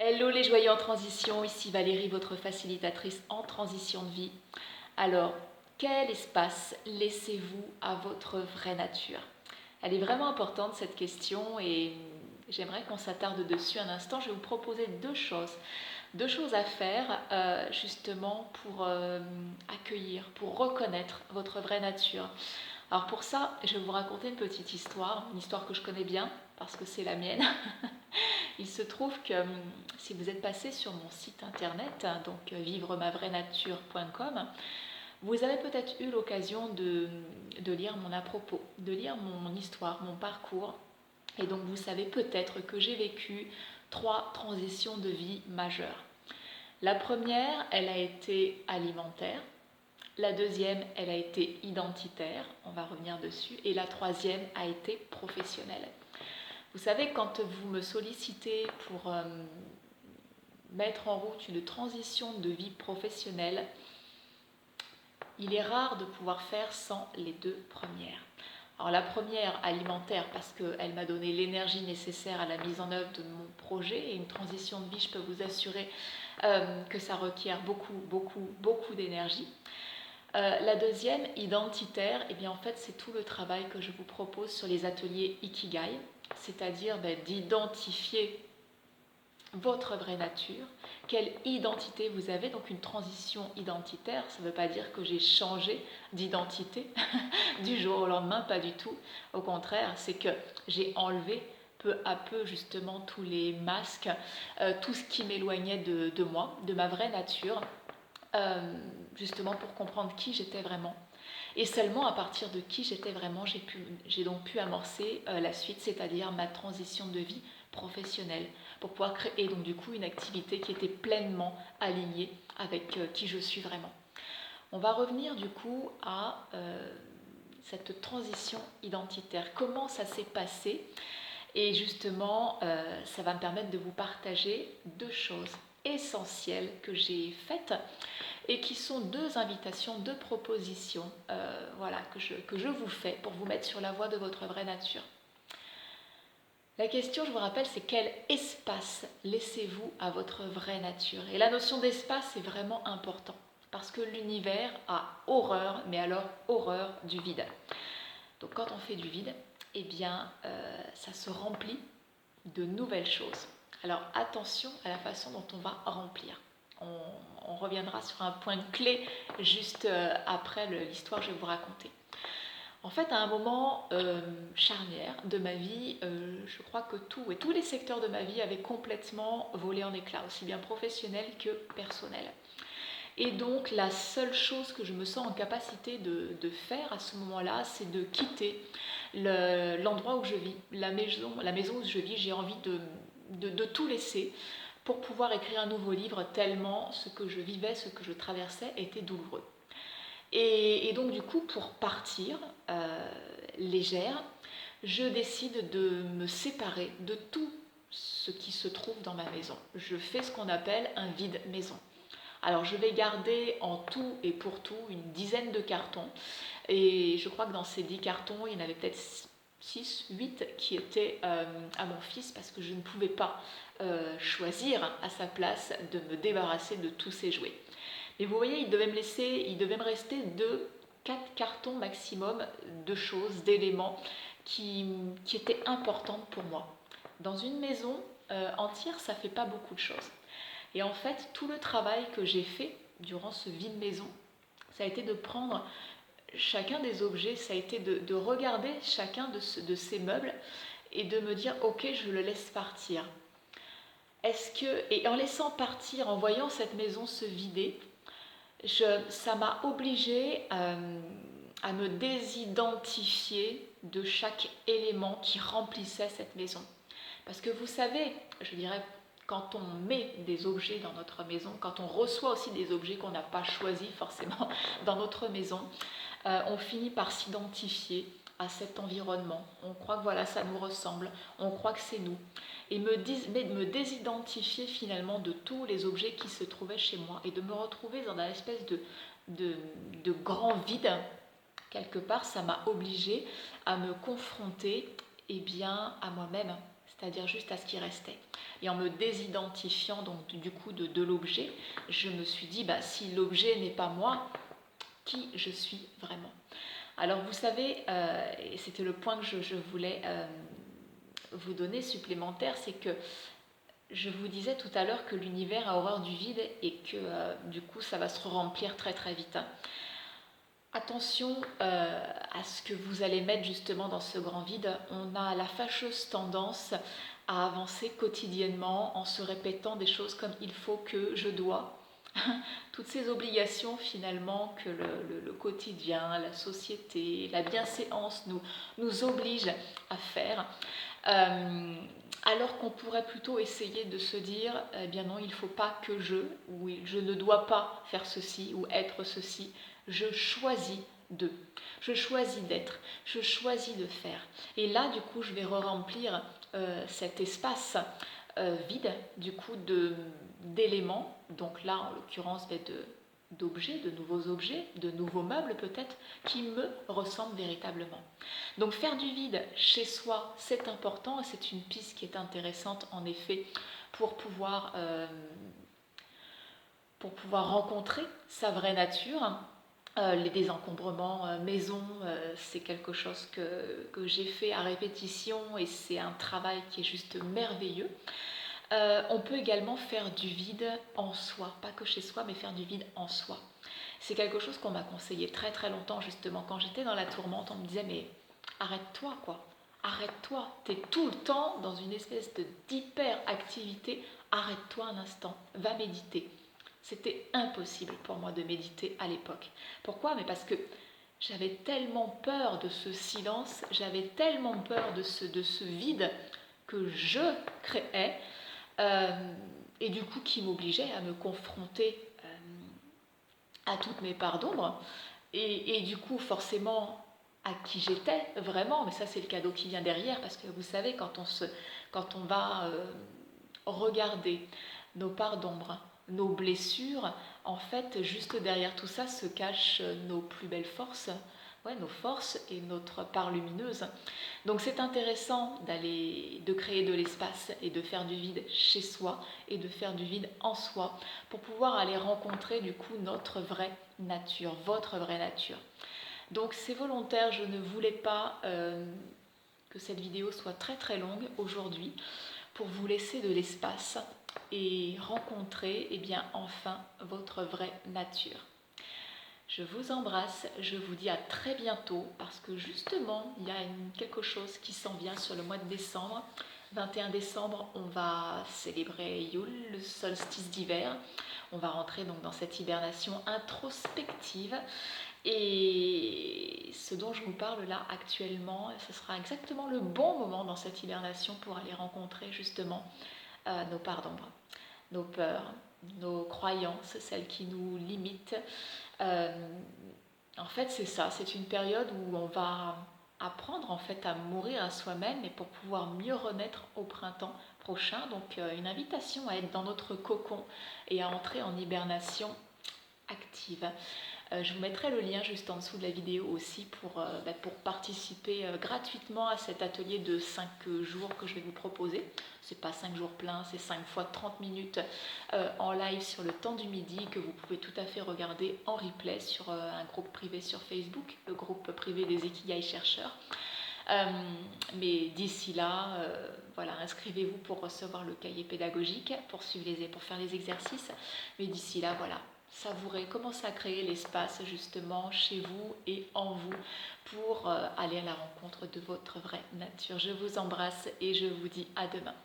Hello les joyeux en transition, ici Valérie, votre facilitatrice en transition de vie. Alors, quel espace laissez-vous à votre vraie nature? Elle est vraiment importante cette question et j'aimerais qu'on s'attarde dessus un instant. Je vais vous proposer deux choses à faire justement pour accueillir, pour reconnaître votre vraie nature. Alors pour ça, je vais vous raconter une histoire que je connais bien parce que c'est la mienne. Il se trouve que si vous êtes passé sur mon site internet, donc vivremavraienature.com, vous avez peut-être eu l'occasion de lire mon à propos, de lire mon histoire, mon parcours. Et donc vous savez peut-être que j'ai vécu 3 transitions de vie majeures. La première, elle a été alimentaire. La deuxième, elle a été identitaire, on va revenir dessus. Et la troisième a été professionnelle. Vous savez, quand vous me sollicitez pour mettre en route une transition de vie professionnelle, il est rare de pouvoir faire sans les deux premières. Alors la première, alimentaire, parce qu'elle m'a donné l'énergie nécessaire à la mise en œuvre de mon projet, et une transition de vie, je peux vous assurer que ça requiert beaucoup d'énergie. La deuxième, identitaire, et bien en fait c'est tout le travail que je vous propose sur les ateliers Ikigai, c'est-à-dire d'identifier votre vraie nature, quelle identité vous avez, donc une transition identitaire, ça ne veut pas dire que j'ai changé d'identité du jour au lendemain, pas du tout, au contraire, c'est que j'ai enlevé peu à peu justement tous les masques, tout ce qui m'éloignait de moi, de ma vraie nature, justement pour comprendre qui j'étais vraiment. Et seulement à partir de qui j'étais vraiment, j'ai donc pu amorcer la suite, c'est-à-dire ma transition de vie professionnelle, pour pouvoir créer donc du coup une activité qui était pleinement alignée avec qui je suis vraiment. On va revenir du coup à cette transition identitaire. Comment ça s'est passé? Et justement, ça va me permettre de vous partager deux choses essentielles que j'ai faites et qui sont deux invitations, deux propositions voilà, que je vous fais pour vous mettre sur la voie de votre vraie nature. La question, je vous rappelle, c'est quel espace laissez-vous à votre vraie nature? Et la notion d'espace est vraiment important parce que l'univers a horreur, mais alors horreur du vide. Donc quand on fait du vide, eh bien ça se remplit de nouvelles choses. Alors attention à la façon dont on va remplir. On reviendra sur un point clé juste après l'histoire que je vais vous raconter. En fait, à un moment charnière de ma vie, je crois que tous les secteurs de ma vie avaient complètement volé en éclats, aussi bien professionnel que personnel. Et donc, la seule chose que je me sens en capacité de faire à ce moment-là, c'est de quitter l'endroit où je vis, la maison où je vis. J'ai envie de tout laisser pour pouvoir écrire un nouveau livre, tellement ce que je vivais, ce que je traversais était douloureux. Et donc du coup, pour partir légère, je décide de me séparer de tout ce qui se trouve dans ma maison. Je fais ce qu'on appelle un vide maison. Alors je vais garder en tout et pour tout une dizaine de cartons. Et je crois que dans ces 10 cartons, il y en avait peut-être 6, 8 qui étaient à mon fils parce que je ne pouvais pas choisir à sa place de me débarrasser de tous ces jouets. Mais vous voyez, il devait me rester 4 cartons maximum de choses, d'éléments qui étaient importantes pour moi. Dans une maison entière, ça ne fait pas beaucoup de choses. Et en fait, tout le travail que j'ai fait durant ce vide maison, ça a été de prendre chacun des objets, ça a été de regarder chacun de ces meubles et de me dire, ok, je le laisse partir. Et en laissant partir, en voyant cette maison se vider, ça m'a obligée à me désidentifier de chaque élément qui remplissait cette maison. Parce que vous savez, je dirais, quand on met des objets dans notre maison, quand on reçoit aussi des objets qu'on n'a pas choisis forcément dans notre maison, on finit par s'identifier à cet environnement. On croit que voilà, ça nous ressemble, on croit que c'est nous. Et me désidentifier finalement de tous les objets qui se trouvaient chez moi et de me retrouver dans une espèce de grand vide, quelque part, ça m'a obligée à me confronter à moi-même, c'est-à-dire juste à ce qui restait. Et en me désidentifiant donc du coup de l'objet, je me suis dit, bah, si l'objet n'est pas moi, qui je suis vraiment? Alors vous savez, et c'était le point que je voulais vous donner supplémentaire, c'est que je vous disais tout à l'heure que l'univers a horreur du vide et que du coup ça va se remplir très très vite. Attention à ce que vous allez mettre justement dans ce grand vide. On a la fâcheuse tendance à avancer quotidiennement en se répétant des choses comme il faut que, je dois. Toutes ces obligations finalement que le quotidien, la société, la bienséance nous obligent à faire. Alors qu'on pourrait plutôt essayer de se dire, eh bien non, il ne faut pas que ou je ne dois pas faire ceci ou être ceci, je choisis de, je choisis d'être, je choisis de faire. Et là, du coup, je vais remplir cet espace vide, du coup, d'éléments, donc là, en l'occurrence, d'objets, de nouveaux objets, de nouveaux meubles peut-être, qui me ressemblent véritablement. Donc faire du vide chez soi, c'est important et c'est une piste qui est intéressante en effet pour pouvoir rencontrer sa vraie nature. Les désencombrements maison, c'est quelque chose que j'ai fait à répétition et c'est un travail qui est juste merveilleux. On peut également faire du vide en soi, pas que chez soi, mais faire du vide en soi. C'est quelque chose qu'on m'a conseillé très très longtemps justement. Quand j'étais dans la tourmente, on me disait mais arrête-toi quoi, arrête-toi, t'es tout le temps dans une espèce d'hyper-activité, arrête-toi un instant, va méditer. C'était impossible pour moi de méditer à l'époque. Pourquoi? Mais parce que j'avais tellement peur de ce silence, j'avais tellement peur de ce vide que je créais et du coup qui m'obligeait à me confronter à toutes mes parts d'ombre et du coup forcément à qui j'étais vraiment, mais ça c'est le cadeau qui vient derrière parce que vous savez quand on va regarder nos parts d'ombre, nos blessures, en fait juste derrière tout ça se cachent nos plus belles forces, ouais, nos forces et notre part lumineuse. Donc c'est intéressant de créer de l'espace et de faire du vide chez soi et de faire du vide en soi pour pouvoir aller rencontrer du coup notre vraie nature, votre vraie nature. Donc c'est volontaire, je ne voulais pas que cette vidéo soit très très longue aujourd'hui pour vous laisser de l'espace et rencontrer bien enfin votre vraie nature. Je vous embrasse, je vous dis à très bientôt parce que justement il y a quelque chose qui s'en vient sur le mois de décembre. 21 décembre, on va célébrer Yule, le solstice d'hiver. On va rentrer donc dans cette hibernation introspective. Et ce dont je vous parle là actuellement, ce sera exactement le bon moment dans cette hibernation pour aller rencontrer justement nos parts d'ombre, nos peurs, nos croyances, celles qui nous limitent. En fait, c'est ça, c'est une période où on va apprendre en fait à mourir à soi-même et pour pouvoir mieux renaître au printemps prochain. Donc une invitation à être dans notre cocon et à entrer en hibernation active. Je vous mettrai le lien juste en dessous de la vidéo aussi pour participer gratuitement à cet atelier de 5 jours que je vais vous proposer. C'est pas 5 jours pleins, c'est 5 fois 30 minutes en live sur le temps du midi que vous pouvez tout à fait regarder en replay sur un groupe privé sur Facebook, le groupe privé des Ikigai chercheurs. Mais d'ici là, voilà, inscrivez-vous pour recevoir le cahier pédagogique, pour faire les exercices. Mais d'ici là, voilà, savourez, commencez à créer l'espace justement chez vous et en vous pour aller à la rencontre de votre vraie nature. Je vous embrasse et je vous dis à demain.